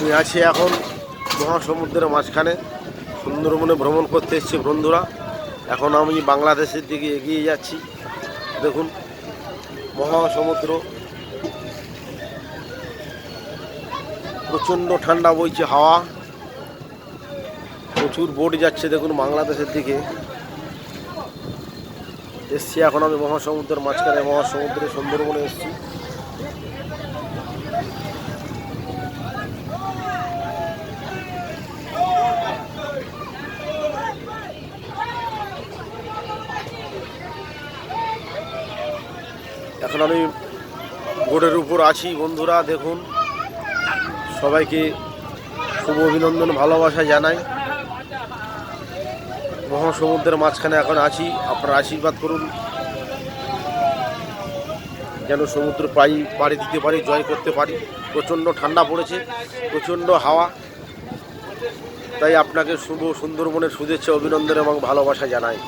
আমি আছি এখন মহাসমুদ্রের মাঝখানে। সুন্দরবনে ভ্রমণ করতে এসেছি বন্ধুরা। এখন আমি বাংলাদেশের দিকে এগিয়ে যাচ্ছি। দেখুন মহাসমুদ্র, প্রচণ্ড ঠান্ডা বইছে হাওয়া, প্রচুর বোট যাচ্ছে দেখুন বাংলাদেশের দিকে। এসছি এখন আমি মহাসমুদ্রের মাঝখানে, মহাসমুদ্রে সুন্দরবনে এসছি। এখন আমি বোটের উপর আছি বন্ধুরা। দেখুন সবাইকে শুভ অভিনন্দন, ভালোবাসা জানাই। মহাসমুদ্রের মাঝখানে এখন আছি, আপনারা আশীর্বাদ করুন যেন সমুদ্র পাড়ি দিতে পারি, জয় করতে পারি। প্রচণ্ড ঠান্ডা পড়েছে, প্রচণ্ড হাওয়া, তাই আপনাকে শুভ সুন্দরবনের শুভেচ্ছা, অভিনন্দন এবং ভালোবাসা জানাই।